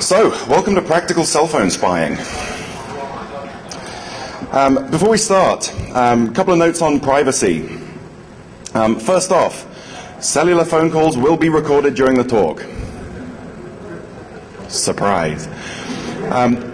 So, welcome to Practical Cell Phone Spying. Before we start, a couple of notes on privacy. First off, cellular phone calls will be recorded during the talk. Surprise.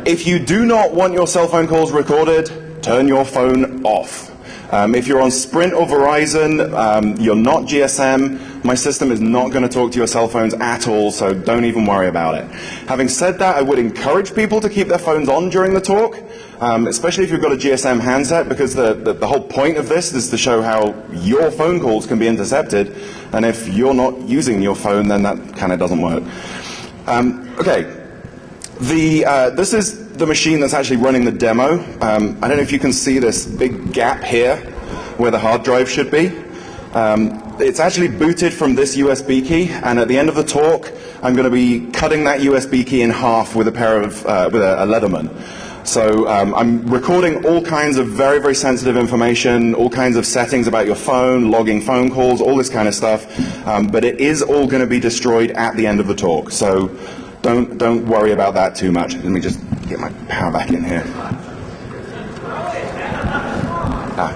If you do not want your cell phone calls recorded, turn your phone off. If you're on Sprint or Verizon, you're not GSM, my system is not going to talk to your cell phones at all, so don't even worry about it. Having said that, I would encourage people to keep their phones on during the talk, especially if you've got a GSM handset, because the whole point of this is to show how your phone calls can be intercepted, and if you're not using your phone, then that kind of doesn't work. Okay, this is the machine that's actually running the demo. I don't know if you can see this big gap here where the hard drive should be. It's actually booted from this USB key, and at the end of the talk, I'm going to be cutting that USB key in half with a pair of with a Leatherman. So I'm recording all kinds of very, very sensitive information, all kinds of settings about your phone, logging phone calls, all this kind of stuff. But it is all going to be destroyed at the end of the talk. So don't worry about that too much. Let me just get my power back in here.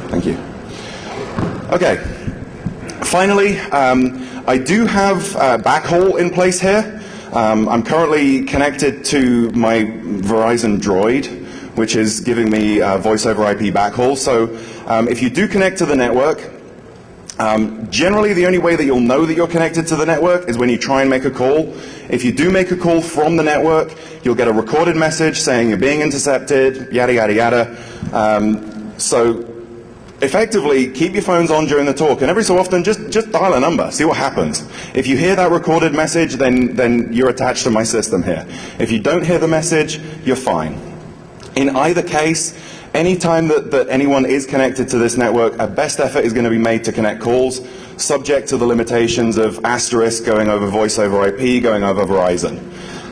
Thank you. Okay. Finally, I do have a backhaul in place here. I'm currently connected to my Verizon Droid, which is giving me voice over IP backhaul. So if you do connect to the network, generally the only way that you'll know that you're connected to the network is when you try and make a call. If you do make a call from the network, you'll get a recorded message saying you're being intercepted, yada, yada, yada. So effectively, keep your phones on during the talk, and every so often, just dial a number, see what happens. If you hear that recorded message, then you're attached to my system here. If you don't hear the message, you're fine. In either case, any time that anyone is connected to this network, a best effort is going to be made to connect calls, subject to the limitations of asterisk going over voice over IP, going over Verizon.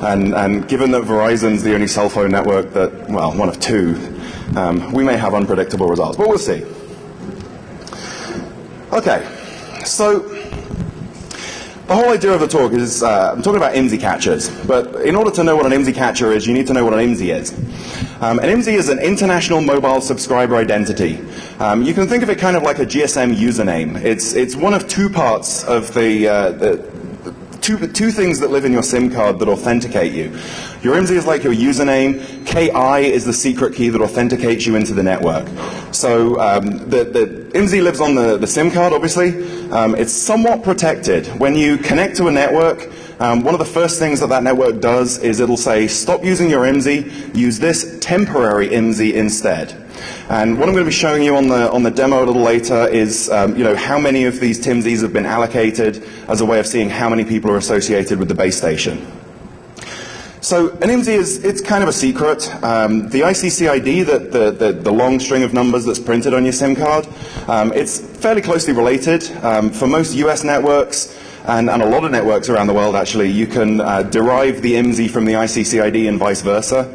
And given that Verizon's the only cell phone network that, well, one of two, we may have unpredictable results, but we'll see. Okay, so the whole idea of the talk is, I'm talking about IMSI catchers, but in order to know what an IMSI catcher is, you need to know what an IMSI is. An IMSI is an International Mobile Subscriber Identity. You can think of it kind of like a GSM username. It's one of two parts of two things that live in your SIM card that authenticate you. Your IMSI is like your username. KI is the secret key that authenticates you into the network. So the IMSI lives on the SIM card, obviously. It's somewhat protected. When you connect to a network, one of the first things that network does is it'll say, stop using your IMSI, use this temporary IMSI instead. And what I'm going to be showing you on the demo a little later is how many of these TIMSIs have been allocated as a way of seeing how many people are associated with the base station. So an IMSI it's kind of a secret. The ICC ID, the long string of numbers that's printed on your SIM card, it's fairly closely related. For most US networks, and a lot of networks around the world actually, you can derive the IMSI from the ICC ID and vice versa.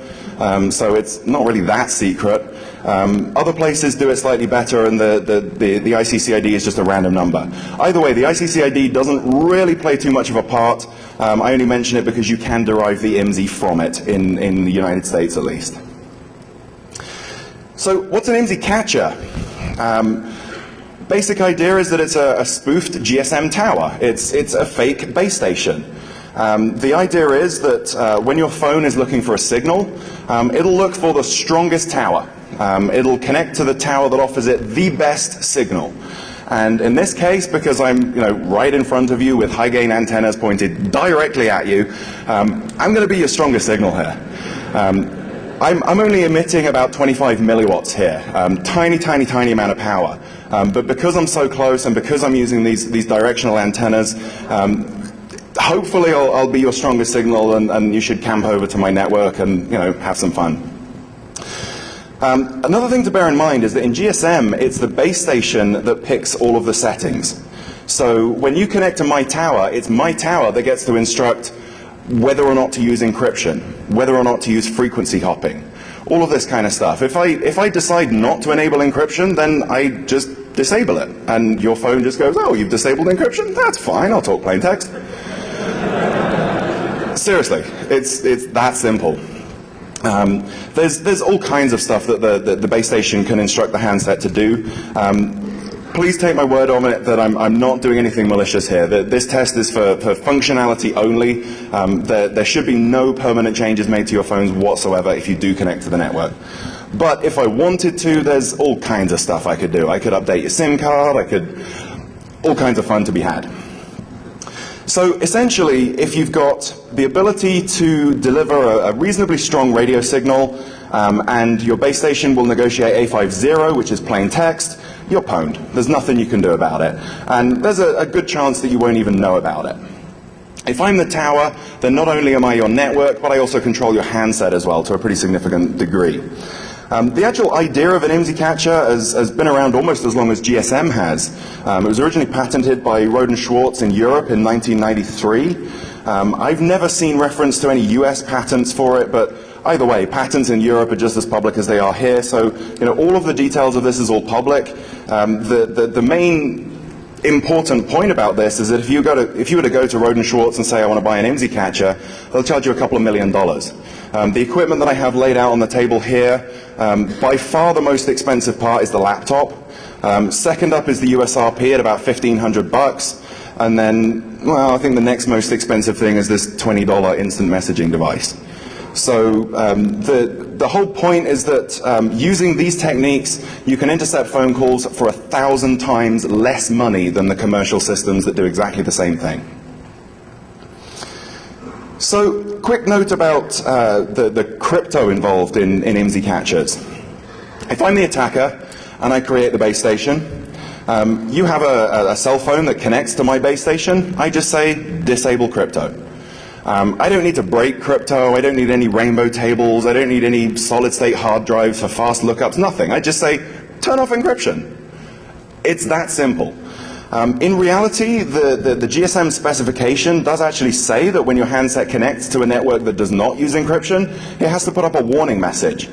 So it's not really that secret. Other places do it slightly better, and the ICC ID is just a random number. Either way, the ICC ID doesn't really play too much of a part. I only mention it because you can derive the IMSI from it, in the United States at least. So what's an IMSI catcher? Basic idea is that it's a spoofed GSM tower. It's a fake base station. The idea is that when your phone is looking for a signal, it'll look for the strongest tower. It'll connect to the tower that offers it the best signal. And in this case, because I'm right in front of you with high gain antennas pointed directly at you, I'm going to be your strongest signal here. I'm only emitting about 25 milliwatts here, tiny, tiny, tiny amount of power. But because I'm so close and because I'm using these directional antennas, hopefully I'll be your strongest signal, and you should camp over to my network and have some fun. Another thing to bear in mind is that in GSM, it's the base station that picks all of the settings. So when you connect to my tower, it's my tower that gets to instruct whether or not to use encryption, whether or not to use frequency hopping, all of this kind of stuff. If I decide not to enable encryption, then I just disable it, and your phone just goes, oh, you've disabled encryption? That's fine, I'll talk plain text. Seriously, it's that simple. There's all kinds of stuff that the base station can instruct the handset to do. Please take my word on it that I'm not doing anything malicious here. This test is for functionality only. There should be no permanent changes made to your phones whatsoever if you do connect to the network. But if I wanted to, there's all kinds of stuff I could do. I could update your SIM card. All kinds of fun to be had. So essentially, if you've got the ability to deliver a reasonably strong radio signal, and your base station will negotiate A50, which is plain text, you're pwned. There's nothing you can do about it. And there's a good chance that you won't even know about it. If I'm the tower, then not only am I your network, but I also control your handset as well to a pretty significant degree. The actual idea of an IMSI catcher has been around almost as long as GSM has. It was originally patented by Roden Schwartz in Europe in 1993. I've never seen reference to any US patents for it, but either way, patents in Europe are just as public as they are here, so all of the details of this is all public. The main important point about this is that if you were to go to Roden Schwartz and say, I want to buy an IMSI catcher, they'll charge you a couple of $1 million. The equipment that I have laid out on the table here, by far the most expensive part is the laptop. Second up is the USRP at about $1,500. And then, well, I think the next most expensive thing is this $20 instant messaging device. So the whole point is that using these techniques, you can intercept phone calls for 1,000 times less money than the commercial systems that do exactly the same thing. So, quick note about the crypto involved in IMSI catchers. If I'm the attacker and I create the base station, you have a cell phone that connects to my base station, I just say disable crypto. I don't need to break crypto, I don't need any rainbow tables, I don't need any solid state hard drives for fast lookups, nothing. I just say turn off encryption. It's that simple. In reality, the GSM specification does actually say that when your handset connects to a network that does not use encryption, it has to put up a warning message.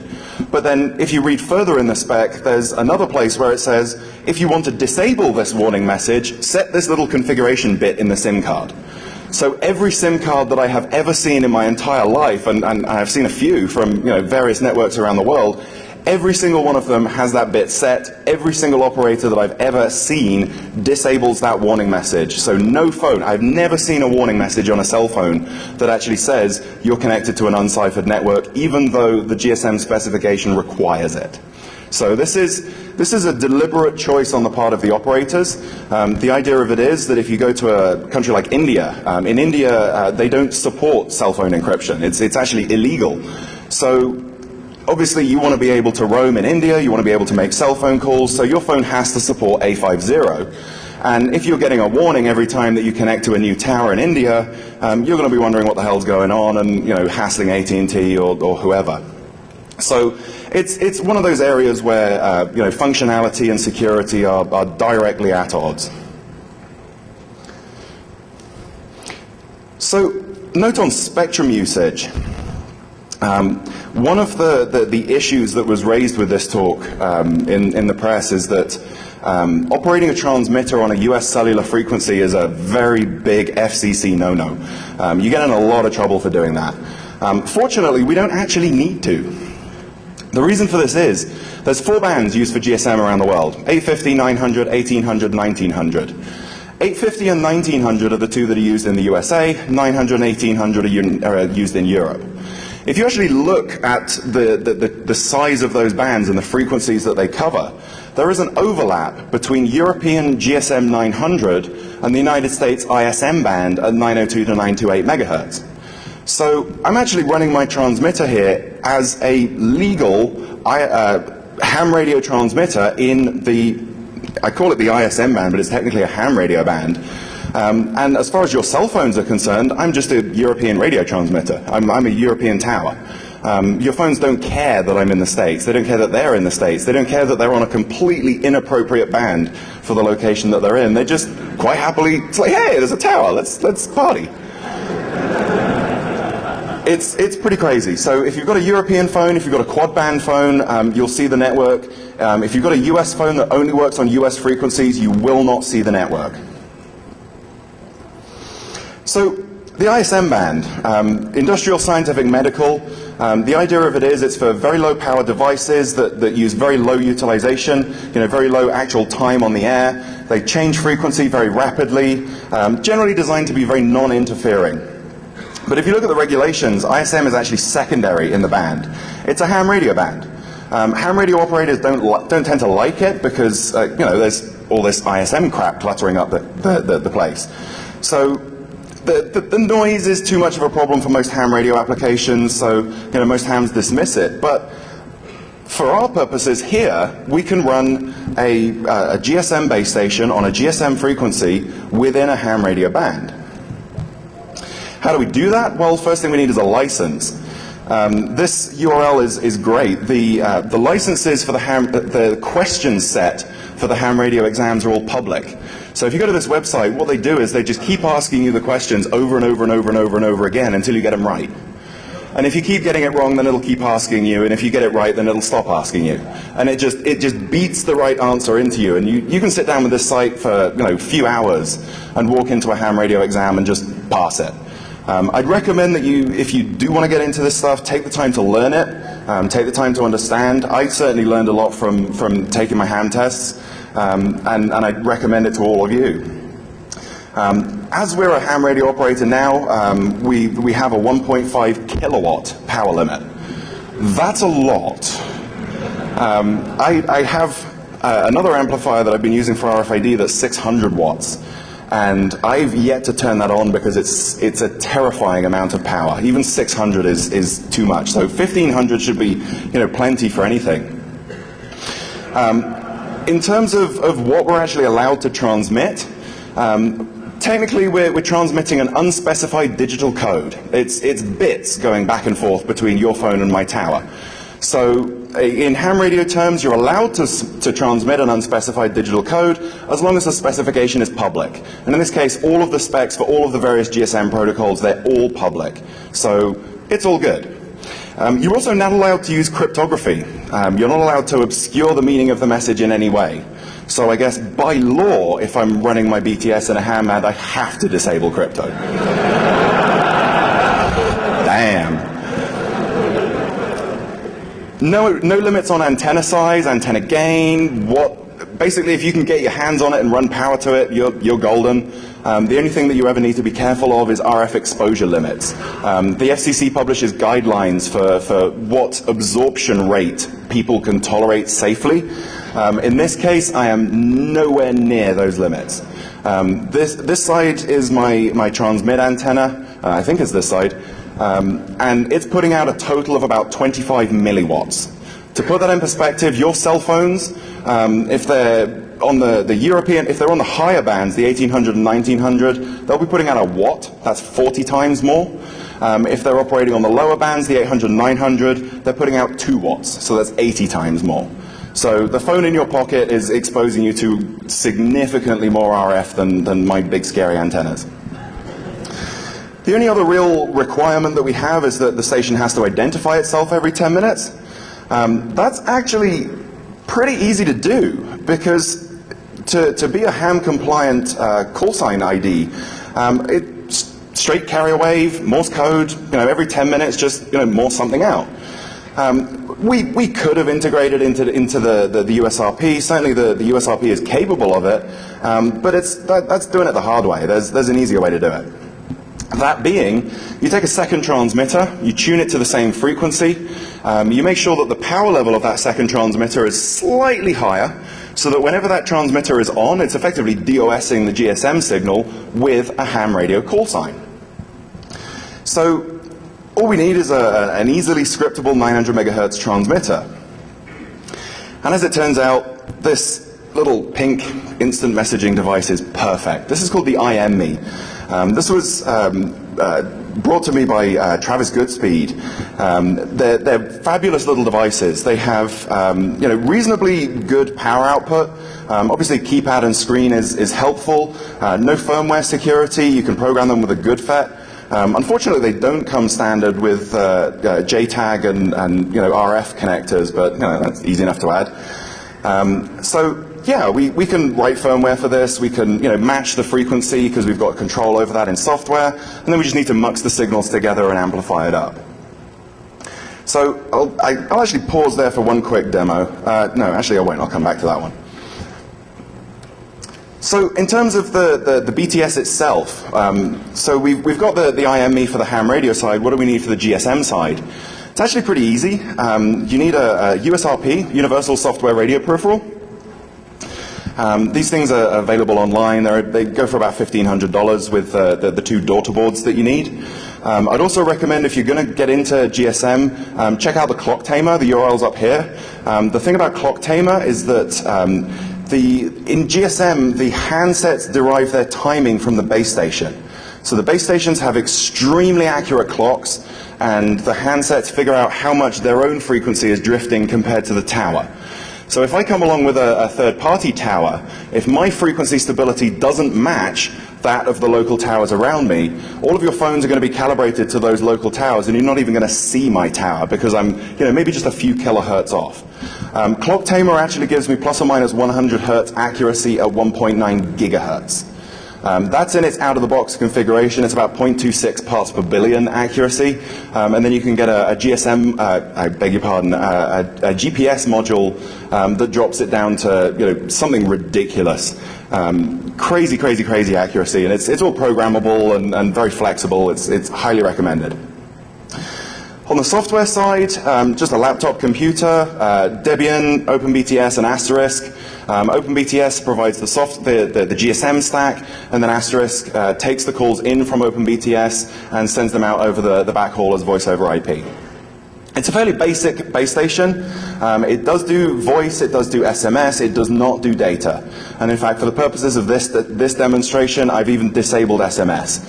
But then if you read further in the spec, there's another place where it says, if you want to disable this warning message, set this little configuration bit in the SIM card. So every SIM card that I have ever seen in my entire life, and I've seen a few from various networks around the world, every single one of them has that bit set. Every single operator that I've ever seen disables that warning message. So no phone, I've never seen a warning message on a cell phone that actually says you're connected to an unciphered network, even though the GSM specification requires it. So this is a deliberate choice on the part of the operators. The idea of it is that if you go to a country like India, in India they don't support cell phone encryption. It's actually illegal. So obviously you want to be able to roam in India, you want to be able to make cell phone calls, so your phone has to support A50. And if you're getting a warning every time that you connect to a new tower in India, you're going to be wondering what the hell's going on and hassling AT&T or whoever. So it's one of those areas where functionality and security are directly at odds. So note on spectrum usage. One of the issues that was raised with this talk in the press is that operating a transmitter on a US cellular frequency is a very big FCC no-no. You get in a lot of trouble for doing that. Fortunately, we don't actually need to. The reason for this is, there's 4 bands used for GSM around the world, 850, 900, 1800, 1900. 850 and 1900 are the two that are used in the USA, 900 and 1800 are used in Europe. If you actually look at the size of those bands and the frequencies that they cover, there is an overlap between European GSM 900 and the United States ISM band at 902 to 928 megahertz. So I'm actually running my transmitter here as a legal ham radio transmitter in I call it the ISM band, but it's technically a ham radio band. And as far as your cell phones are concerned, I'm just a European radio transmitter. I'm a European tower. Your phones don't care that I'm in the States. They don't care that they're in the States. They don't care that they're on a completely inappropriate band for the location that they're in. They just quite happily, it's like, hey, there's a tower, let's party. It's pretty crazy. So if you've got a European phone, if you've got a quad band phone, you'll see the network. If you've got a US phone that only works on US frequencies, you will not see the network. So The ISM band, industrial, scientific, medical. The idea of it is it's for very low power devices that use very low utilization, very low actual time on the air. They change frequency very rapidly, generally designed to be very non-interfering. But if you look at the regulations, ISM is actually secondary in the band. It's a ham radio band. Ham radio operators don't tend to like it because there's all this ISM crap cluttering up the place. So the noise is too much of a problem for most ham radio applications, so most hams dismiss it. But for our purposes here, we can run a GSM base station on a GSM frequency within a ham radio band. How do we do that? Well, first thing we need is a license. This URL is great. The licenses for the question set for the ham radio exams are all public. So if you go to this website, what they do is they just keep asking you the questions over and over and over and over and over again until you get them right. And if you keep getting it wrong, then it'll keep asking you, and if you get it right, then it'll stop asking you. And it just beats the right answer into you, and you can sit down with this site for a few hours and walk into a ham radio exam and just pass it. I'd recommend that if you do want to get into this stuff, take the time to learn it, take the time to understand. I certainly learned a lot from taking my ham tests, and I'd recommend it to all of you. As we're a ham radio operator now, we have a 1.5 kilowatt power limit. That's a lot. I have another amplifier that I've been using for RFID that's 600 watts. And I've yet to turn that on because it's a terrifying amount of power. Even 600 is too much. So 1500 should be plenty for anything. In terms of what we're actually allowed to transmit, technically we're transmitting an unspecified digital code. It's bits going back and forth between your phone and my tower. So in ham radio terms, you're allowed to transmit an unspecified digital code as long as the specification is public. And in this case, all of the specs for all of the various GSM protocols, they're all public. So it's all good. You're also not allowed to use cryptography. You're not allowed to obscure the meaning of the message in any way. So I guess by law, if I'm running my BTS in a ham band, I have to disable crypto. Damn. No limits on antenna size, antenna gain. Basically, if you can get your hands on it and run power to it, you're golden. The only thing that you ever need to be careful of is RF exposure limits. The FCC publishes guidelines for what absorption rate people can tolerate safely. In this case, I am nowhere near those limits. This side is my transmit antenna. I think it's this side. And it's putting out a total of about 25 milliwatts. To put that in perspective, your cell phones, if they're on the European, if they're on the higher bands, the 1800 and 1900, they'll be putting out a watt. That's 40 times more. If they're operating on the lower bands, the 800 and 900, they're putting out 2 watts. So that's 80 times more. So the phone in your pocket is exposing you to significantly more RF than my big scary antennas. The only other real requirement that we have is that the station has to identify itself every 10 minutes. That's actually pretty easy to do because to be a ham-compliant call sign ID, it's straight carrier wave, Morse code, every 10 minutes just Morse something out. We could have integrated into the USRP. Certainly the USRP is capable of it, but that's doing it the hard way. There's an easier way to do it. That being, you take a second transmitter, you tune it to the same frequency, you make sure that the power level of that second transmitter is slightly higher, so that whenever that transmitter is on, it's effectively DOSing the GSM signal with a ham radio call sign. So all we need is an easily scriptable 900 megahertz transmitter. And as it turns out, this little pink instant messaging device is perfect. This is called the IMMe. This was brought to me by Travis Goodspeed. They're fabulous little devices. They have reasonably good power output. Obviously, keypad and screen is helpful. No firmware security. You can program them with a good FET. Unfortunately, they don't come standard with JTAG and RF connectors, but that's easy enough to add. So yeah, we can write firmware for this. We can match the frequency because we've got control over that in software. And then we just need to mux the signals together and amplify it up. So I'll actually pause there for one quick demo. No, actually I won't. I'll come back to that one. So in terms of the BTS itself, so we've got the IME for the ham radio side. What do we need for the GSM side? It's actually pretty easy. You need a USRP, Universal Software Radio Peripheral. These things are available online. They go for about $1,500 with the two daughter boards that you need. I'd also recommend, if you're going to get into GSM, check out the clock tamer. The URL's up here. The thing about clock tamer is that in GSM, the handsets derive their timing from the base station. So the base stations have extremely accurate clocks, and the handsets figure out how much their own frequency is drifting compared to the tower. So if I come along with a third-party tower, if my frequency stability doesn't match that of the local towers around me, all of your phones are going to be calibrated to those local towers, and you're not even going to see my tower because I'm maybe just a few kilohertz off. Clock tamer actually gives me plus or minus 100 hertz accuracy at 1.9 gigahertz. That's in its out-of-the-box configuration. It's about 0.26 parts per billion accuracy. And then you can get a GSM, I beg your pardon, a GPS module that drops it down to something ridiculous. Crazy, crazy, crazy accuracy. And it's all programmable and very flexible. It's highly recommended. On the software side, just a laptop computer, Debian, OpenBTS, and Asterisk. OpenBTS provides the GSM stack, and then Asterisk takes the calls in from OpenBTS and sends them out over the backhaul as voice over IP. It's a fairly basic base station. It does do voice, it does do SMS, it does not do data. And in fact, for the purposes of this demonstration, I've even disabled SMS.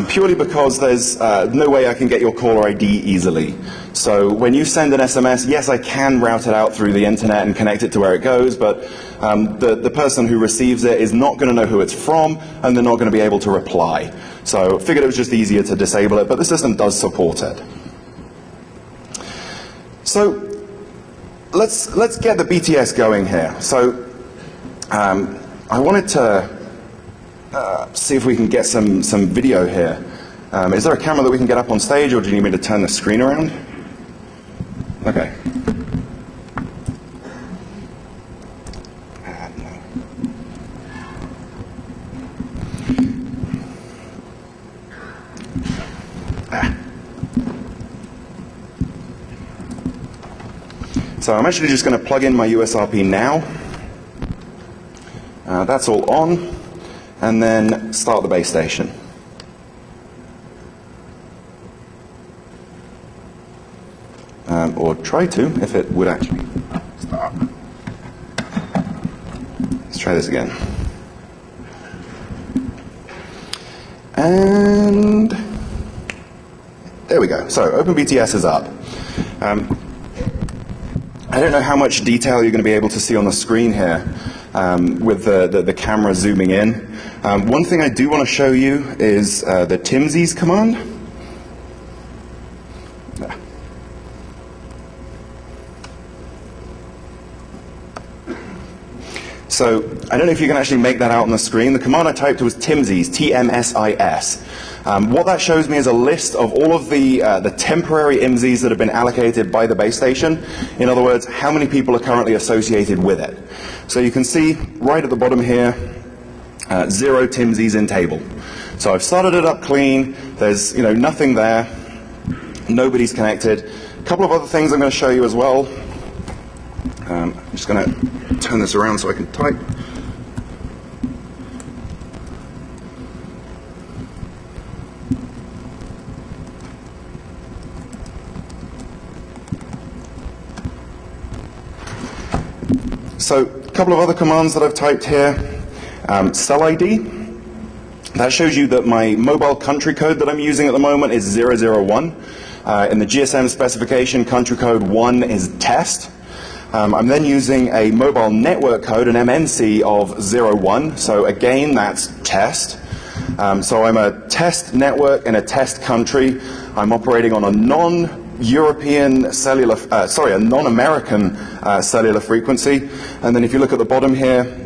Purely because there's no way I can get your caller ID easily. So when you send an SMS, yes, I can route it out through the internet and connect it to where it goes, but the person who receives it is not going to know who it's from, and they're not going to be able to reply. So I figured it was just easier to disable it, but the system does support it. So let's get the BTS going here. So I wanted to see if we can get some video here. Is there a camera that we can get up on stage, or do you need me to turn the screen around? Okay. So I'm actually just going to plug in my USRP now. That's all on. And then start the base station. Or try to, if it would actually start. Let's try this again. And there we go. So OpenBTS is up. I don't know how much detail you're going to be able to see on the screen here with the camera zooming in. One thing I do want to show you is the TIMSIS command. So I don't know if you can actually make that out on the screen. The command I typed was TIMSIS, T-M-S-I-S. What that shows me is a list of all of the temporary IMSIs that have been allocated by the base station. In other words, how many people are currently associated with it. So you can see right at the bottom here, 0 TIMSIs in table. So I've started it up clean. There's nothing there. Nobody's connected. A couple of other things I'm going to show you as well. I'm just going to turn this around so I can type. So a couple of other commands that I've typed here. Cell ID. That shows you that my mobile country code that I'm using at the moment is 001. In the GSM specification, country code 1 is test. I'm then using a mobile network code, an MNC of 01. So again, that's test. So I'm a test network in a test country. I'm operating on a non-European cellular, a non-American cellular frequency. And then if you look at the bottom here,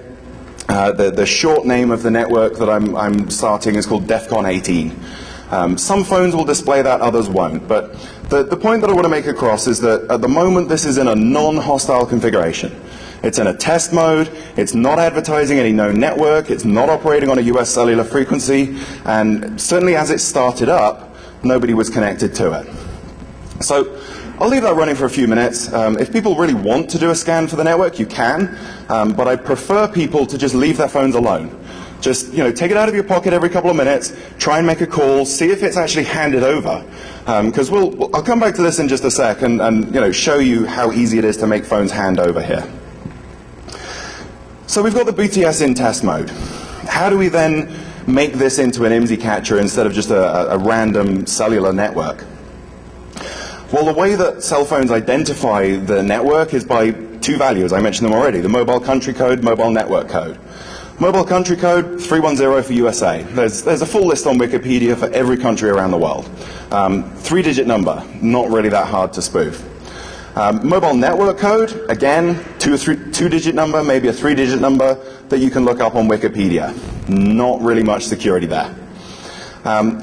The short name of the network that I'm starting is called DEFCON 18. Some phones will display that, others won't. But the point that I want to make across is that at the moment this is in a non-hostile configuration. It's in a test mode, it's not advertising any known network, it's not operating on a US cellular frequency, and certainly as it started up, nobody was connected to it. So I'll leave that running for a few minutes. If people really want to do a scan for the network, you can, but I prefer people to just leave their phones alone. Just, take it out of your pocket every couple of minutes, try and make a call, see if it's actually handed over. Because I'll come back to this in just a sec and show you how easy it is to make phones hand over here. So we've got the BTS in test mode. How do we then make this into an IMSI catcher instead of just a random cellular network? Well, the way that cell phones identify the network is by two values. I mentioned them already, the mobile country code, mobile network code. Mobile country code, 310 for USA. There's a full list on Wikipedia for every country around the world. 3-digit number, not really that hard to spoof. Mobile network code, again, two-digit number, maybe a 3-digit number that you can look up on Wikipedia. Not really much security there.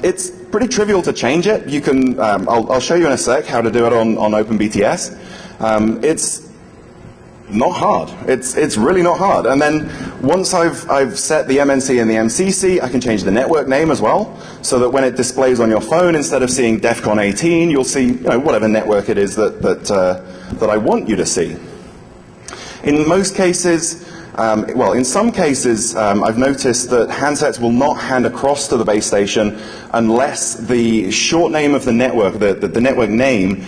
It's pretty trivial to change it. You can, I'll show you in a sec how to do it on OpenBTS. It's not hard. It's really not hard. And then once I've set the MNC and the MCC, I can change the network name as well, so that when it displays on your phone, instead of seeing DEFCON 18, you'll see whatever network it is that I want you to see. In most cases, in some cases, I've noticed that handsets will not hand across to the base station unless the short name of the network, the network name,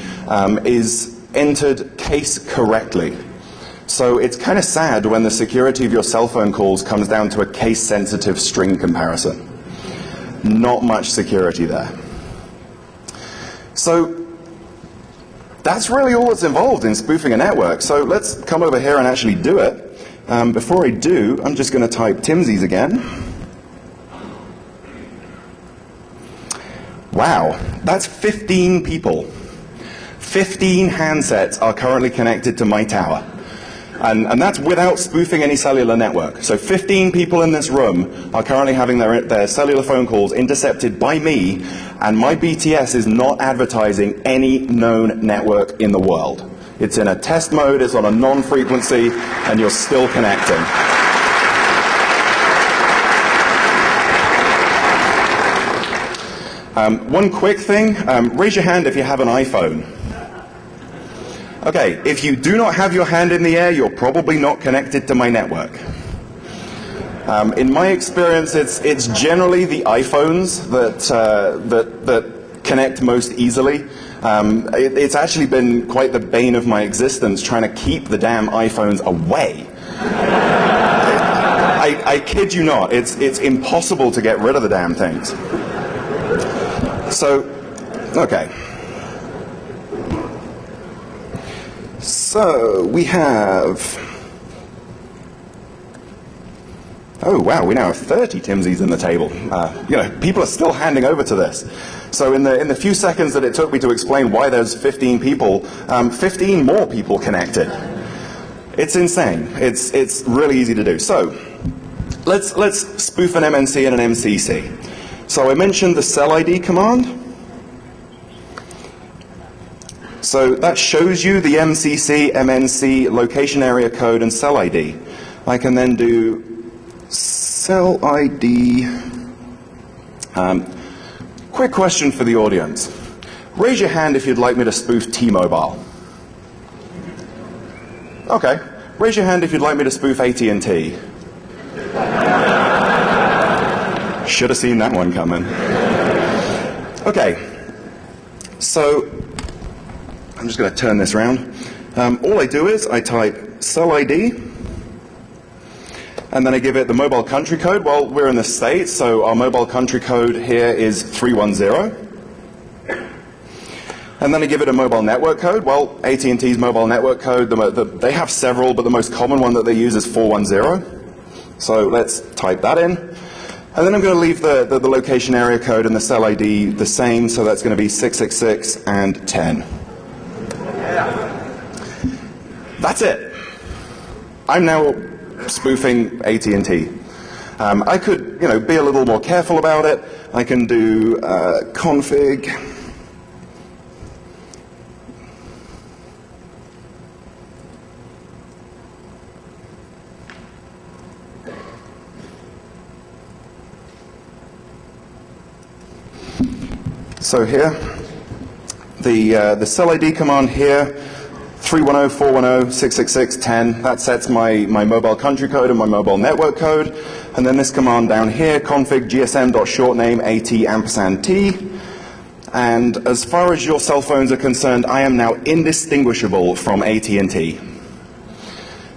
is entered case correctly. So it's kind of sad when the security of your cell phone calls comes down to a case-sensitive string comparison. Not much security there. So that's really all that's involved in spoofing a network. So let's come over here and actually do it. Before I do, I'm just going to type TIMSIs again. Wow, that's 15 people. 15 handsets are currently connected to my tower. And that's without spoofing any cellular network. So 15 people in this room are currently having their cellular phone calls intercepted by me, and my BTS is not advertising any known network in the world. It's in a test mode, it's on a non-frequency, and you're still connecting. One quick thing, raise your hand if you have an iPhone. Okay, if you do not have your hand in the air, you're probably not connected to my network. In my experience, it's generally the iPhones that connect most easily. It's actually been quite the bane of my existence trying to keep the damn iPhones away. I kid you not, it's impossible to get rid of the damn things. So, okay. So we have, oh wow, we now have 30 TIMSIs in the table. People are still handing over to this. So in the few seconds that it took me to explain why there's 15 people, 15 more people connected. It's insane. It's really easy to do. So let's spoof an MNC and an MCC. So I mentioned the cell ID command. So that shows you the MCC, MNC, location area code, and cell ID. I can then do cell ID. Quick question for the audience. Raise your hand if you'd like me to spoof T-Mobile. Okay. Raise your hand if you'd like me to spoof AT&T. Should have seen that one coming. Okay. So I'm just going to turn this around. All I do is I type cell ID, and then I give it the mobile country code. Well, we're in the States, so our mobile country code here is 310. And then I give it a mobile network code. Well, AT&T's mobile network code, they have several, but the most common one that they use is 410. So let's type that in. And then I'm going to leave the location area code and the cell ID the same, so that's going to be 666 and 10. That's it. I'm now spoofing AT&T. I could, be a little more careful about it. I can do config. So here, the cell ID command here, 310.410.666.10, that sets my mobile country code and my mobile network code. And then this command down here, config gsm.shortname AT&T. And as far as your cell phones are concerned, I am now indistinguishable from AT&T.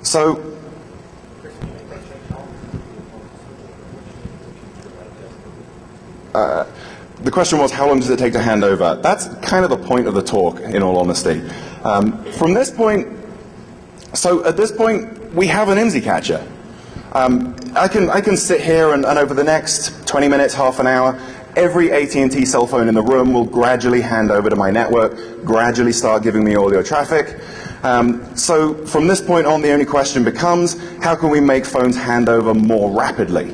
So, the question was, how long does it take to hand over? That's kind of the point of the talk, in all honesty. From this point, so at this point, we have an IMSI catcher. I can sit here and over the next 20 minutes, half an hour, every AT&T cell phone in the room will gradually hand over to my network, gradually start giving me audio traffic. So from this point on, the only question becomes, how can we make phones hand over more rapidly?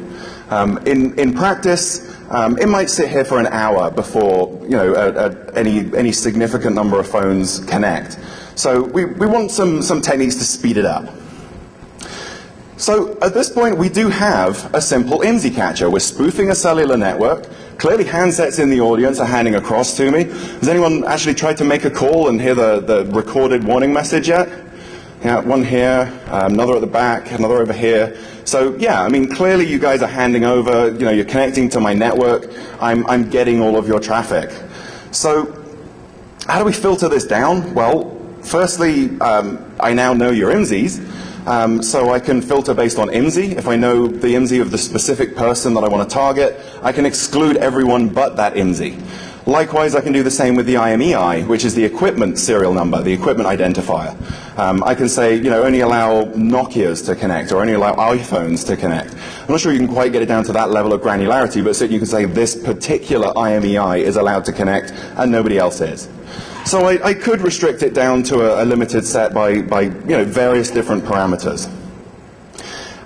In practice, it might sit here for an hour before any significant number of phones connect. So we want some techniques to speed it up. So at this point, we do have a simple IMSI catcher. We're spoofing a cellular network. Clearly, handsets in the audience are handing across to me. Has anyone actually tried to make a call and hear the recorded warning message yet? Yeah, one here, another at the back, another over here. So yeah, I mean, clearly you guys are handing over, you're connecting to my network. I'm getting all of your traffic. So how do we filter this down? Well, firstly, I now know your IMSIs. So I can filter based on IMSI. If I know the IMSI of the specific person that I want to target, I can exclude everyone but that IMSI. Likewise, I can do the same with the IMEI, which is the equipment serial number, the equipment identifier. I can say, only allow Nokias to connect, or only allow iPhones to connect. I'm not sure you can quite get it down to that level of granularity, but certainly you can say this particular IMEI is allowed to connect and nobody else is. So I could restrict it down to a limited set by various different parameters.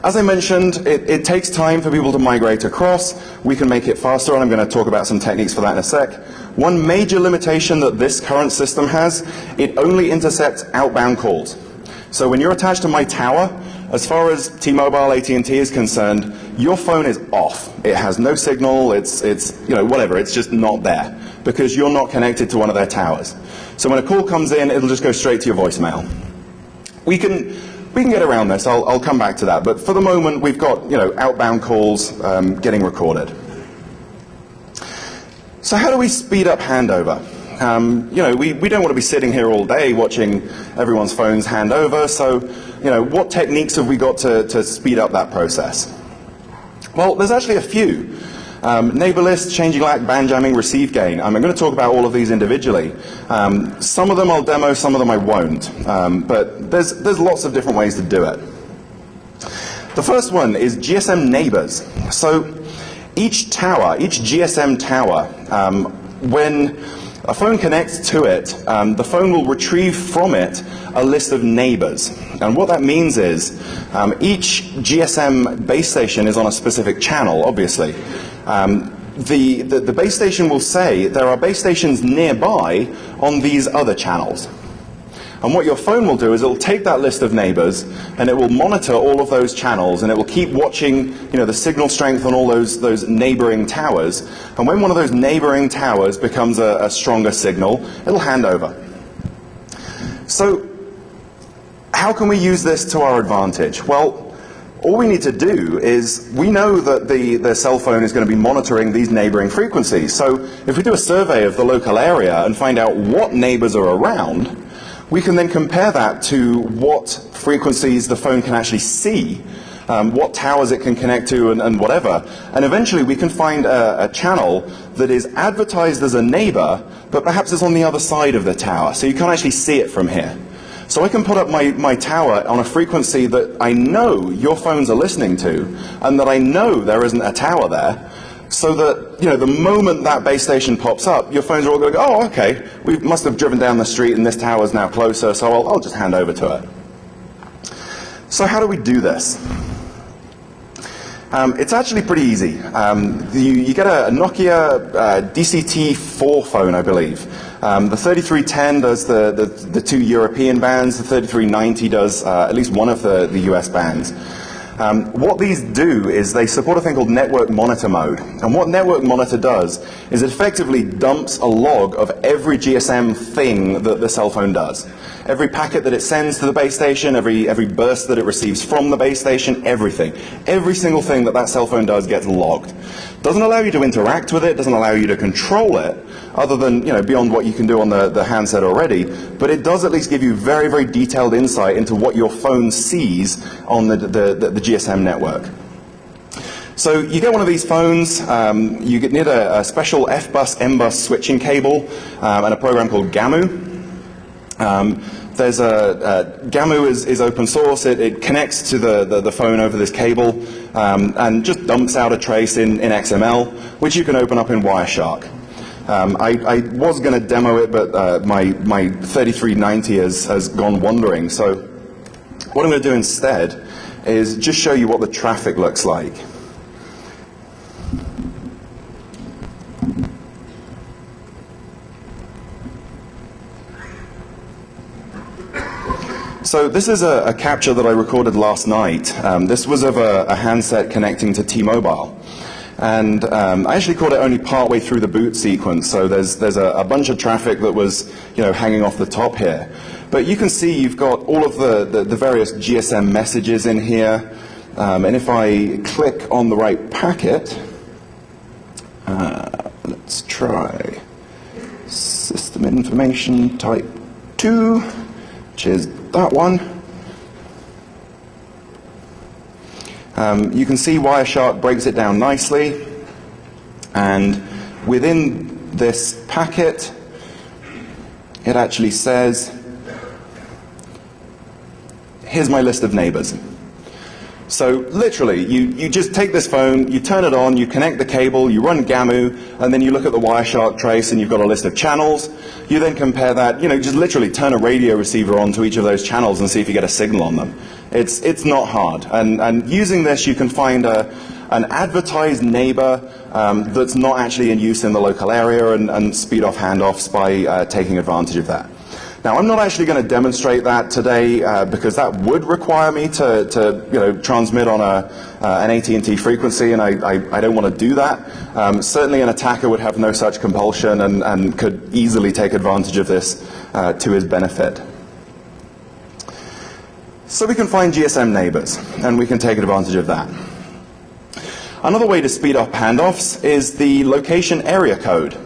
As I mentioned, it takes time for people to migrate across. We can make it faster, and I'm going to talk about some techniques for that in a sec. One major limitation that this current system has, it only intercepts outbound calls. So when you're attached to my tower, as far as T-Mobile, AT&T is concerned, your phone is off. It has no signal, it's whatever, it's just not there, because you're not connected to one of their towers. So when a call comes in, it'll just go straight to your voicemail. We can get around this, I'll come back to that, but for the moment we've got outbound calls getting recorded. So how do we speed up handover? We don't want to be sitting here all day watching everyone's phones hand over, so what techniques have we got to speed up that process? Well, there's actually a few. Neighbor list, changing LAC, band jamming, receive gain. I'm going to talk about all of these individually. Some of them I'll demo, some of them I won't. But there's lots of different ways to do it. The first one is GSM neighbors. So each tower, each GSM tower, when a phone connects to it, the phone will retrieve from it a list of neighbors. And what that means is each GSM base station is on a specific channel, obviously. The base station will say there are base stations nearby on these other channels. And what your phone will do is it will take that list of neighbors and it will monitor all of those channels, and it will keep watching the signal strength on all those neighboring towers. And when one of those neighboring towers becomes a stronger signal, it'll hand over. So how can we use this to our advantage? Well, all we need to do is, we know that the cell phone is going to be monitoring these neighboring frequencies. So if we do a survey of the local area and find out what neighbors are around, we can then compare that to what frequencies the phone can actually see, what towers it can connect to and whatever. And eventually we can find a channel that is advertised as a neighbor, but perhaps is on the other side of the tower. So you can't actually see it from here. So I can put up my tower on a frequency that I know your phones are listening to, and that I know there isn't a tower there, so that the moment that base station pops up, your phones are all going to go, oh, okay, we must have driven down the street and this tower is now closer, so I'll just hand over to it. So how do we do this? It's actually pretty easy. You get a Nokia DCT-4 phone, I believe. The 3310 does the two European bands. The 3390 does at least one of the US bands. What these do is they support a thing called network monitor mode. And what network monitor does is it effectively dumps a log of every GSM thing that the cell phone does. Every packet that it sends to the base station, every burst that it receives from the base station, everything. Every single thing that that cell phone does gets logged. Doesn't allow you to interact with it, doesn't allow you to control it, other than, beyond what you can do on the handset already, but it does at least give you very, very detailed insight into what your phone sees on the GSM network. So you get one of these phones, you need a special F-bus, M-bus switching cable, and a program called GAMU. GAMU is open source. It connects to the phone over this cable and just dumps out a trace in XML, which you can open up in Wireshark. I was going to demo it, but my 3390 has gone wandering. So what I'm going to do instead is just show you what the traffic looks like. So this is a capture that I recorded last night. This was of a handset connecting to T-Mobile. And I actually caught it only partway through the boot sequence, so there's a bunch of traffic that was hanging off the top here. But you can see you've got all of the various GSM messages in here. And if I click on the right packet, let's try System Information Type 2, which is that one. You can see Wireshark breaks it down nicely, and within this packet it actually says, here's my list of neighbors. So literally, you just take this phone, you turn it on, you connect the cable, you run GAMU, and then you look at the Wireshark trace and you've got a list of channels. You then compare that, just literally turn a radio receiver onto each of those channels and see if you get a signal on them. It's not hard. And using this, you can find an advertised neighbor that's not actually in use in the local area and speed off handoffs by taking advantage of that. Now, I'm not actually going to demonstrate that today because that would require me to transmit on an AT&T frequency, and I don't want to do that. Certainly an attacker would have no such compulsion and could easily take advantage of this to his benefit. So we can find GSM neighbors, and we can take advantage of that. Another way to speed up handoffs is the location area code.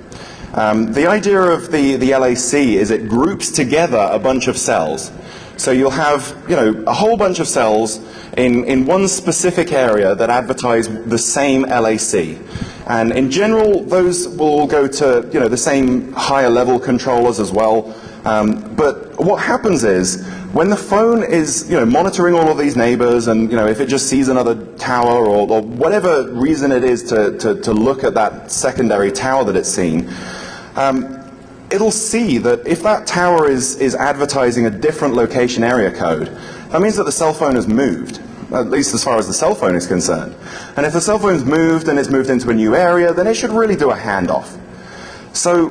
The idea of the LAC is it groups together a bunch of cells. So you'll have a whole bunch of cells in one specific area that advertise the same LAC. And in general, those will go to the same higher level controllers as well. But what happens is when the phone is monitoring all of these neighbors, and if it just sees another tower or whatever reason it is to look at that secondary tower that it's seen, it'll see that if that tower is advertising a different location area code, that means that the cell phone has moved, at least as far as the cell phone is concerned. And if the cell phone's moved and it's moved into a new area, then it should really do a handoff. So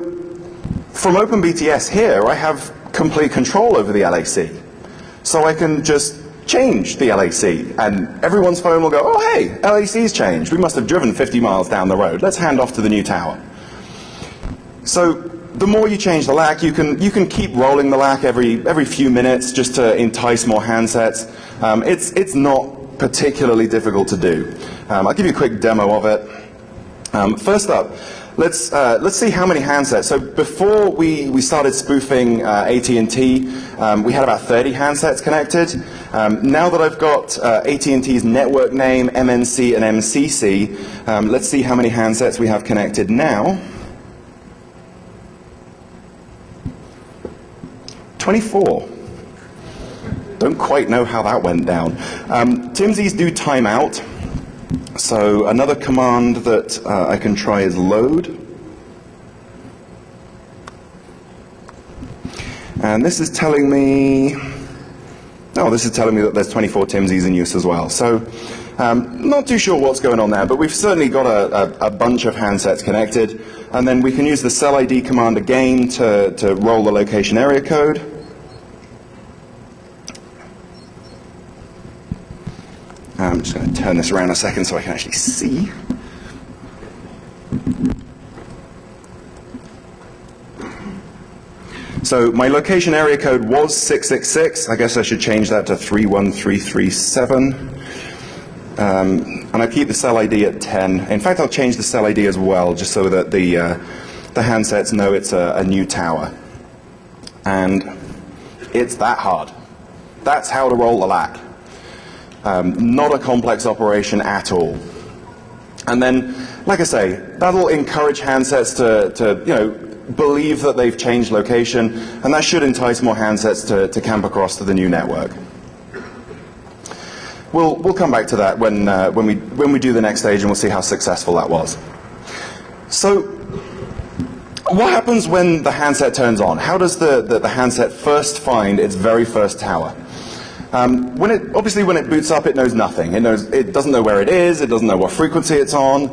from OpenBTS here, I have complete control over the LAC. So I can just change the LAC, and everyone's phone will go, oh hey, LAC's changed. We must have driven 50 miles down the road. Let's hand off to the new tower. So the more you change the LAC, you can keep rolling the LAC every few minutes just to entice more handsets. It's not particularly difficult to do. I'll give you a quick demo of it. First up, let's see how many handsets. So before we started spoofing AT&T, we had about 30 handsets connected. Now that I've got AT&T's network name, MNC, and MCC, let's see how many handsets we have connected now. 24. Don't quite know how that went down. TIMSIs do timeout. So another command that I can try is load. And this is telling me, that there's 24 TIMSIs in use as well. So Not too sure what's going on there, but we've certainly got a bunch of handsets connected. And then we can use the cell ID command again to roll the location area code. I'm just going to turn this around a second so I can actually see. So my location area code was 666. I guess I should change that to 31337. And I keep the cell ID at 10. In fact, I'll change the cell ID as well, just so that the handsets know it's a new tower. And it's that hard. That's how to roll the LAC. Not a complex operation at all. And then, like I say, that'll encourage handsets to believe that they've changed location, and that should entice more handsets to camp across to the new network. We'll come back to that when we do the next stage, and we'll see how successful that was. So, what happens when the handset turns on? How does the handset first find its very first tower? Obviously when it boots up, it knows nothing. It doesn't know where it is. It doesn't know what frequency it's on.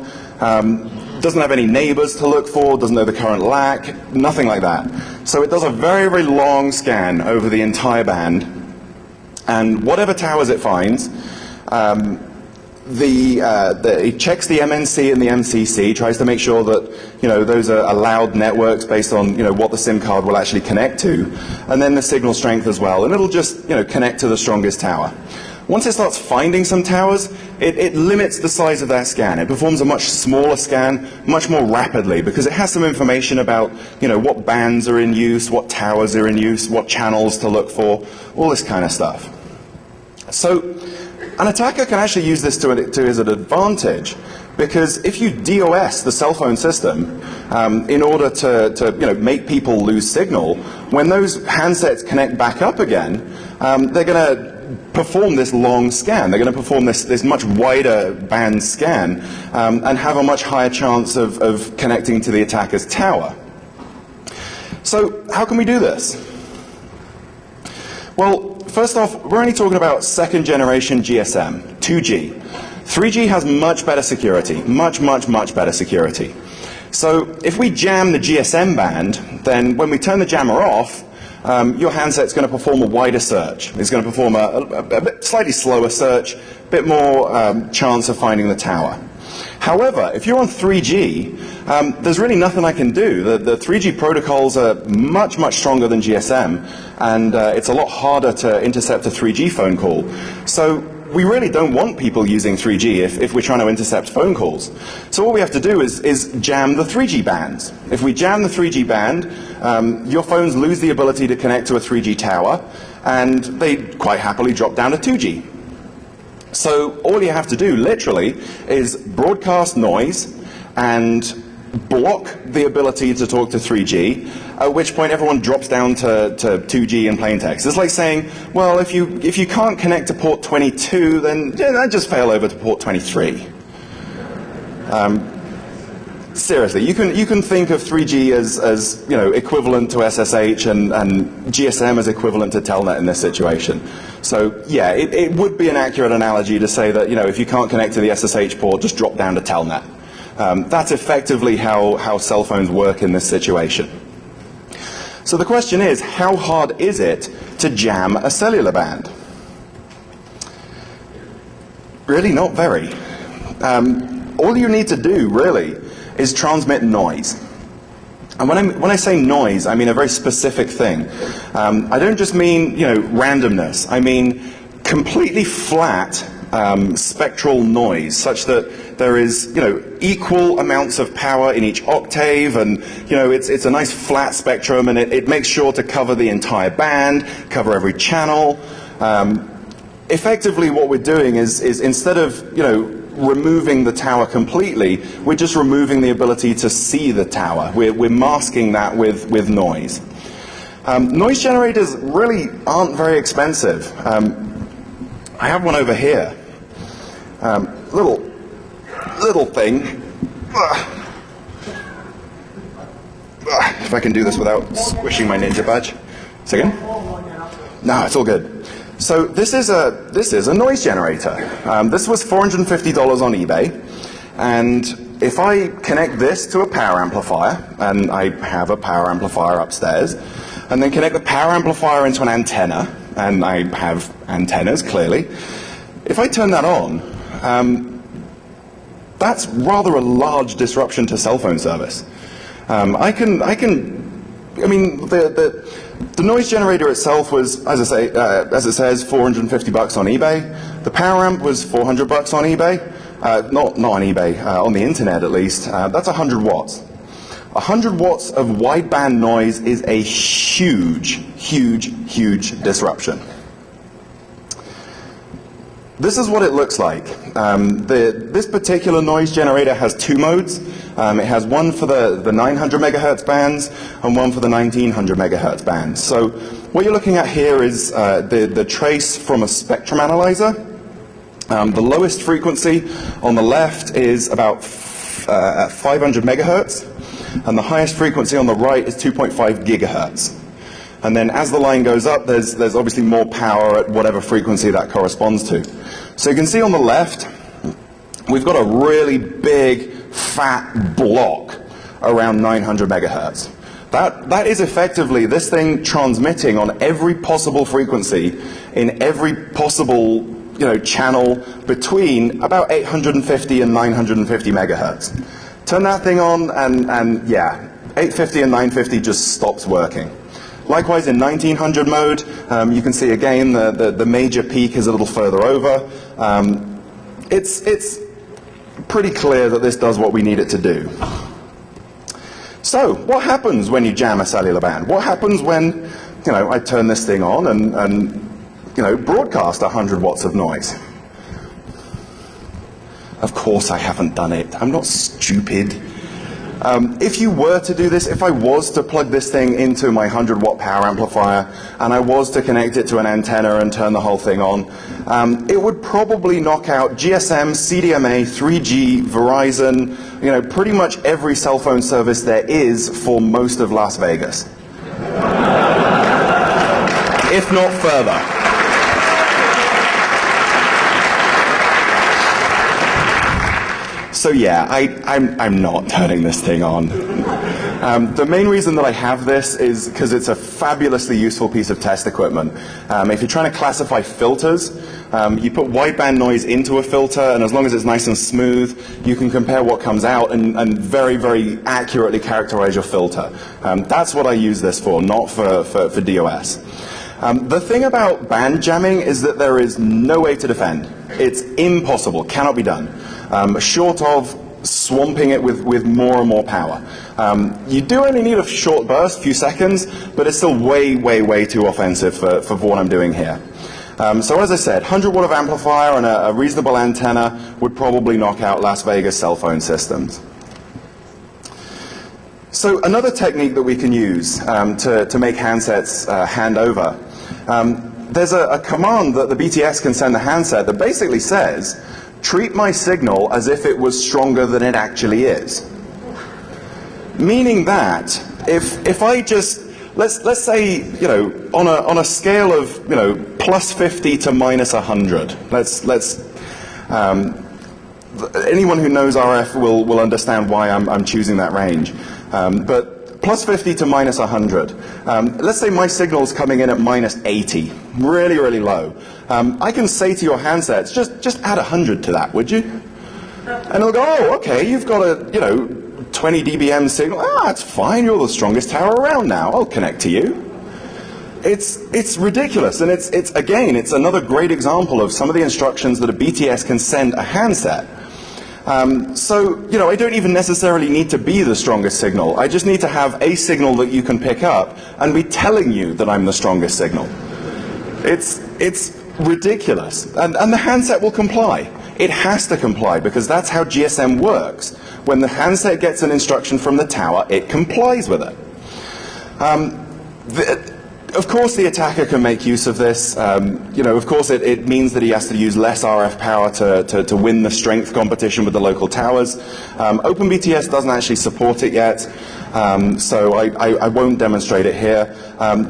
Doesn't have any neighbors to look for. Doesn't know the current LAC. Nothing like that. So it does a very, very long scan over the entire band, and whatever towers it finds, it checks the MNC and the MCC, tries to make sure that those are allowed networks based on what the SIM card will actually connect to, and then the signal strength as well, and it'll just connect to the strongest tower. Once it starts finding some towers, it limits the size of that scan. It performs a much smaller scan, much more rapidly, because it has some information about what bands are in use, what towers are in use, what channels to look for, all this kind of stuff. So an attacker can actually use this to his advantage, because if you DOS the cell phone system in order to make people lose signal, when those handsets connect back up again, they're going to perform this long scan. They're going to perform this much wider band scan and have a much higher chance of connecting to the attacker's tower. So how can we do this? Well, first off, we're only talking about second generation GSM, 2G. 3G has much better security, much, much, much better security. So if we jam the GSM band, then when we turn the jammer off, your handset's going to perform a wider search. It's going to perform a bit slightly slower search, a bit more chance of finding the tower. However, if you're on 3G, there's really nothing I can do. The 3G protocols are much, much stronger than GSM, and it's a lot harder to intercept a 3G phone call. So we really don't want people using 3G if we're trying to intercept phone calls. So what we have to do is jam the 3G bands. If we jam the 3G band, your phones lose the ability to connect to a 3G tower, and they quite happily drop down to 2G. So all you have to do, literally, is broadcast noise and block the ability to talk to 3G, at which point everyone drops down to 2G in plain text. It's like saying, well, if you can't connect to port 22, then just fail over to port 23. Seriously, you can think of 3G as equivalent to SSH and GSM as equivalent to Telnet in this situation. So yeah, it would be an accurate analogy to say that if you can't connect to the SSH port, just drop down to Telnet. That's effectively how cell phones work in this situation. So the question is, how hard is it to jam a cellular band? Really, not very. All you need to do, really, is transmit noise. And when I say noise, I mean a very specific thing. I don't just mean randomness. I mean completely flat spectral noise, such that there is equal amounts of power in each octave, and it's a nice flat spectrum, and it makes sure to cover the entire band, cover every channel. Effectively, what we're doing is instead of removing the tower completely, we're just removing the ability to see the tower. We're masking that with noise. Noise generators really aren't very expensive. I have one over here. Little thing. If I can do this without squishing my ninja badge. Second? No, it's all good. So this is a noise generator. This was $450 on eBay, and if I connect this to a power amplifier, and I have a power amplifier upstairs, and then connect the power amplifier into an antenna, and I have antennas clearly, if I turn that on, that's rather a large disruption to cell phone service. I mean, the noise generator itself was, as it says, $450 on eBay. The power amp was $400 on eBay. Not on eBay, on the internet at least. That's 100 watts. 100 watts of wideband noise is a huge, huge, huge disruption. This is what it looks like. This particular noise generator has two modes. It has one for the 900 megahertz bands and one for the 1900 megahertz bands. So what you're looking at here is the trace from a spectrum analyzer. The lowest frequency on the left is about 500 megahertz, and the highest frequency on the right is 2.5 gigahertz. And then as the line goes up, there's obviously more power at whatever frequency that corresponds to. So you can see on the left, we've got a really big, fat block around 900 megahertz. That is effectively this thing transmitting on every possible frequency in every possible channel between about 850 and 950 megahertz. Turn that thing on and yeah, 850 and 950 just stops working. Likewise, in 1900 mode, you can see again the major peak is a little further over. It's pretty clear that this does what we need it to do. So, what happens when you jam a cellular band? What happens when, I turn this thing on and broadcast 100 watts of noise? Of course I haven't done it. I'm not stupid. If you were to do this, if I was to plug this thing into my 100-watt power amplifier and I was to connect it to an antenna and turn the whole thing on, it would probably knock out GSM, CDMA, 3G, Verizon, pretty much every cell phone service there is for most of Las Vegas. If not further. So yeah, I'm not turning this thing on. The main reason that I have this is because it's a fabulously useful piece of test equipment. If you're trying to classify filters, you put wideband noise into a filter, and as long as it's nice and smooth, you can compare what comes out and very, very accurately characterize your filter. That's what I use this for, not for DOS. The thing about band jamming is that there is no way to defend. It's impossible, cannot be done. Short of swamping it with more and more power. You do only need a short burst, few seconds, but it's still way, way, way too offensive for what I'm doing here. So as I said, 100 watt of amplifier and a reasonable antenna would probably knock out Las Vegas cell phone systems. So another technique that we can use to make handsets hand over, there's a command that the BTS can send the handset that basically says, treat my signal as if it was stronger than it actually is. Meaning that if I just, let's say, on a scale of, plus 50 to minus 100, anyone who knows RF will understand why I'm choosing that range. But plus 50 to minus 100. Let's say my signal's coming in at minus 80, really, really low. I can say to your handsets, just add 100 to that, would you? And it'll go, oh, okay, you've got a, 20 dBm signal. Ah, that's fine, you're the strongest tower around now. I'll connect to you. It's ridiculous, and it's another great example of some of the instructions that a BTS can send a handset. So, I don't even necessarily need to be the strongest signal. I just need to have a signal that you can pick up and be telling you that I'm the strongest signal. It's ridiculous. And the handset will comply. It has to comply because that's how GSM works. When the handset gets an instruction from the tower, it complies with it. Of course, the attacker can make use of this. Of course, it means that he has to use less RF power to win the strength competition with the local towers. OpenBTS doesn't actually support it yet. So I won't demonstrate it here.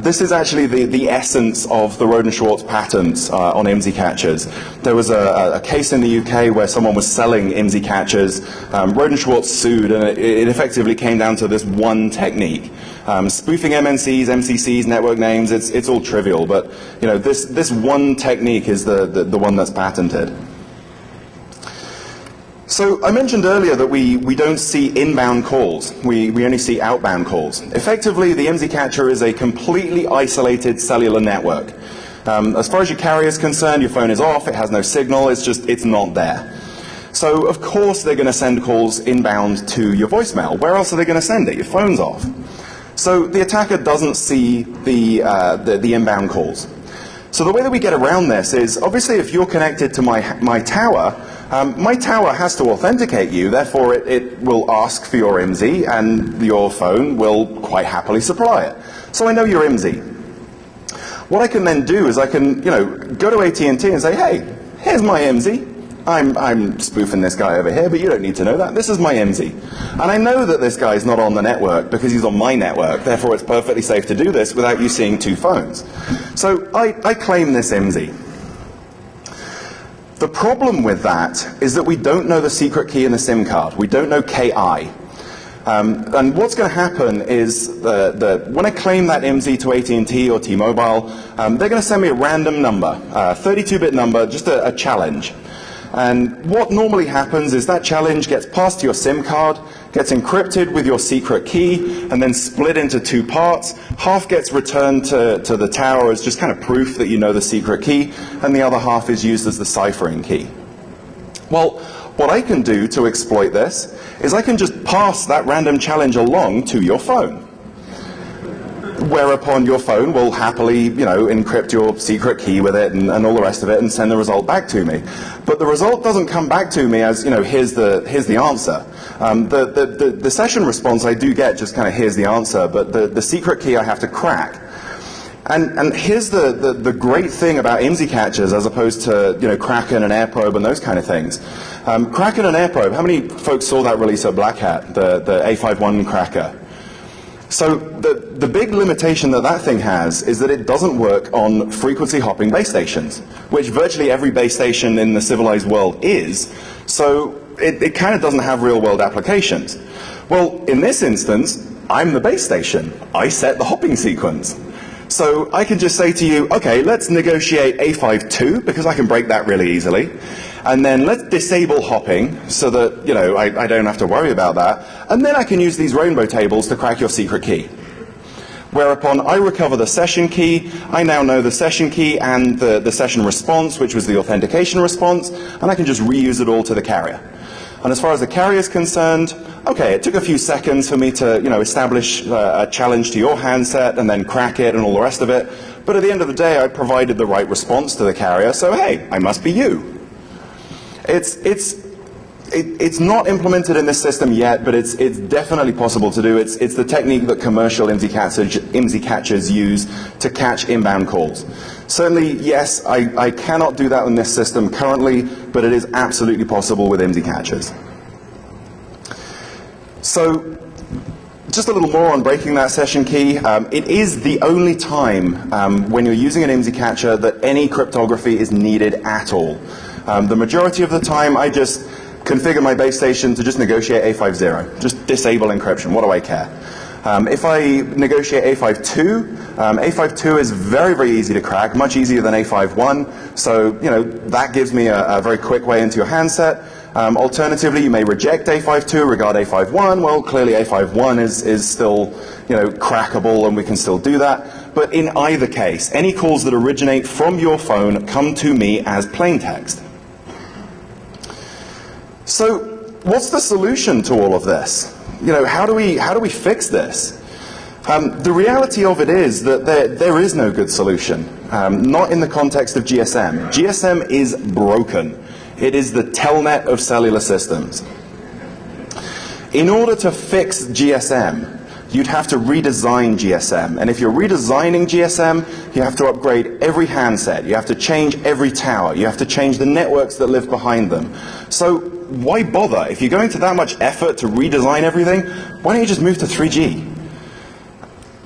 This is actually the essence of the Roden Schwartz patents on IMSI catchers. There was a case in the UK where someone was selling IMSI catchers. Roden Schwartz sued, and it effectively came down to this one technique. Spoofing MNCs, MCCs, network names, it's all trivial, but this one technique is the one that's patented. So I mentioned earlier that we don't see inbound calls. We only see outbound calls. Effectively, the IMSI catcher is a completely isolated cellular network. As far as your carrier is concerned, your phone is off, it has no signal, it's not there. So of course they're going to send calls inbound to your voicemail. Where else are they going to send it? Your phone's off. So the attacker doesn't see the inbound calls. So the way that we get around this is, obviously if you're connected to my tower has to authenticate you, therefore it will ask for your IMSI, and your phone will quite happily supply it. So I know your IMSI. What I can then do is I can go to AT&T and say, hey, here's my IMSI. I'm spoofing this guy over here, but you don't need to know that. This is my IMSI. And I know that this guy's not on the network because he's on my network. Therefore, it's perfectly safe to do this without you seeing two phones. So I claim this IMSI. The problem with that is that we don't know the secret key in the SIM card. We don't know KI. And what's going to happen is when I claim that IMSI to AT&T or T-Mobile, they're going to send me a random number, 32-bit number, just a challenge. And what normally happens is that challenge gets passed to your SIM card, gets encrypted with your secret key, and then split into two parts. Half gets returned to the tower as just kind of proof that you know the secret key, and the other half is used as the ciphering key. Well, what I can do to exploit this is I can just pass that random challenge along to your phone, whereupon your phone will happily, encrypt your secret key with it and all the rest of it and send the result back to me. But the result doesn't come back to me as, here's the answer. The session response I do get just kind of here's the answer, but the secret key I have to crack. And here's the great thing about IMSI catchers as opposed to, Kraken and AirProbe and those kind of things. Kraken and AirProbe, how many folks saw that release at Black Hat, the A51 cracker? So the big limitation that thing has is that it doesn't work on frequency hopping base stations, which virtually every base station in the civilized world is. So it kind of doesn't have real world applications. Well, in this instance, I'm the base station. I set the hopping sequence. So I can just say to you, okay, let's negotiate A52 because I can break that really easily. And then let's disable hopping so that, I don't have to worry about that. And then I can use these rainbow tables to crack your secret key. Whereupon I recover the session key, I now know the session key and the session response, which was the authentication response, and I can just reuse it all to the carrier. And as far as the carrier is concerned, okay, it took a few seconds for me to, establish a challenge to your handset and then crack it and all the rest of it. But at the end of the day, I provided the right response to the carrier, so hey, I must be you. It's not implemented in this system yet, but it's definitely possible to do. It's the technique that commercial IMSI catchers use to catch inbound calls. Certainly, yes, I cannot do that in this system currently, but it is absolutely possible with IMSI catchers. So, just a little more on breaking that session key. It is the only time when you're using an IMSI catcher that any cryptography is needed at all. The majority of the time, I just configure my base station to just negotiate A50, just disable encryption. What do I care? If I negotiate A52, A52 is very, very easy to crack, much easier than A51. So, that gives me a very quick way into your handset. Alternatively, you may reject A52, regard A51. Well, clearly A51 is still, crackable, and we can still do that. But in either case, any calls that originate from your phone come to me as plain text. So, what's the solution to all of this? How do we fix this? The reality of it is that there is no good solution, not in the context of GSM. GSM is broken. It is the telnet of cellular systems. In order to fix GSM, you'd have to redesign GSM. And if you're redesigning GSM, you have to upgrade every handset. You have to change every tower. You have to change the networks that live behind them. So why bother? If you're going to that much effort to redesign everything, why don't you just move to 3G?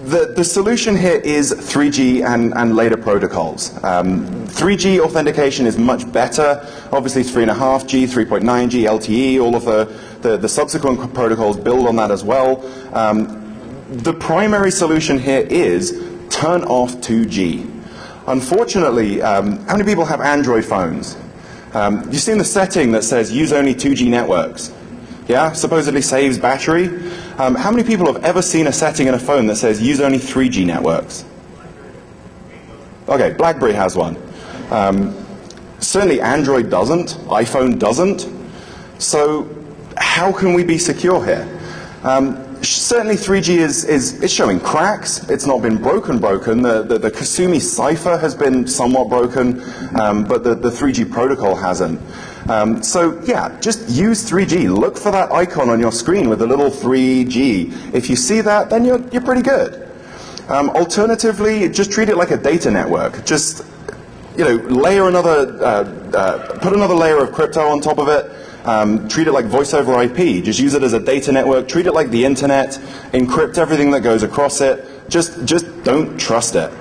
The solution here is 3G and later protocols. 3G authentication is much better. Obviously 3.5G, 3.9G, LTE, all of the subsequent protocols build on that as well. The primary solution here is turn off 2G. Unfortunately, how many people have Android phones? You've seen the setting that says use only 2G networks. Yeah, supposedly saves battery. How many people have ever seen a setting in a phone that says use only 3G networks? Okay, BlackBerry has one. Certainly Android doesn't, iPhone doesn't. So how can we be secure here? Certainly 3G is showing cracks. It's not been broken. The Kasumi cipher has been somewhat broken, but the 3G protocol hasn't. So yeah, just use 3G. Look for that icon on your screen with the little 3G. If you see that, then you're pretty good. Alternatively, just treat it like a data network. Just layer put another layer of crypto on top of it. Treat it like voice over IP. Just use it as a data network. Treat it like the internet. Encrypt everything that goes across it. Just don't trust it.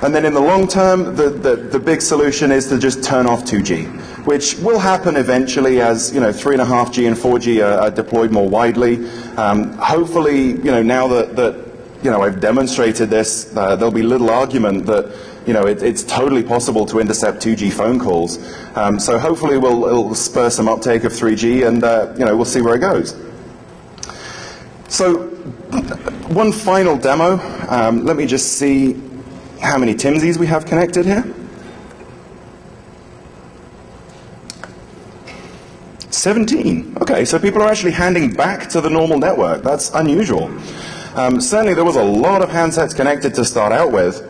And then in the long term, the big solution is to just turn off 2G, which will happen eventually as 3.5G and 4G are deployed more widely. Hopefully, now that I've demonstrated this, there'll be little argument that it's totally possible to intercept 2G phone calls. So hopefully it'll spur some uptake of 3G, and we'll see where it goes. So one final demo. Let me just see how many TIMSIs we have connected here. 17. Okay, so people are actually handing back to the normal network. That's unusual. Certainly there was a lot of handsets connected to start out with.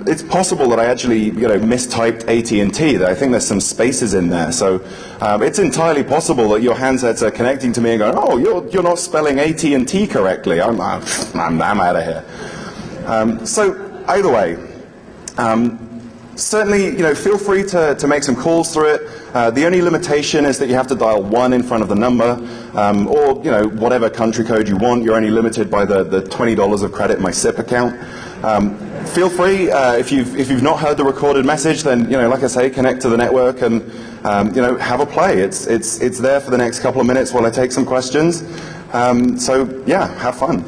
It's possible that I actually mistyped AT&T. That I think there's some spaces in there. So it's entirely possible that your handsets are connecting to me and going, oh, you're not spelling AT&T correctly. I'm out of here. So either way, certainly feel free to make some calls through it. The only limitation is that you have to dial 1 in front of the number, or whatever country code you want. You're only limited by the $20 of credit in my SIP account. Feel free, if you've not heard the recorded message, then like I say, connect to the network and have a play. It's there for the next couple of minutes while I take some questions. So yeah, have fun.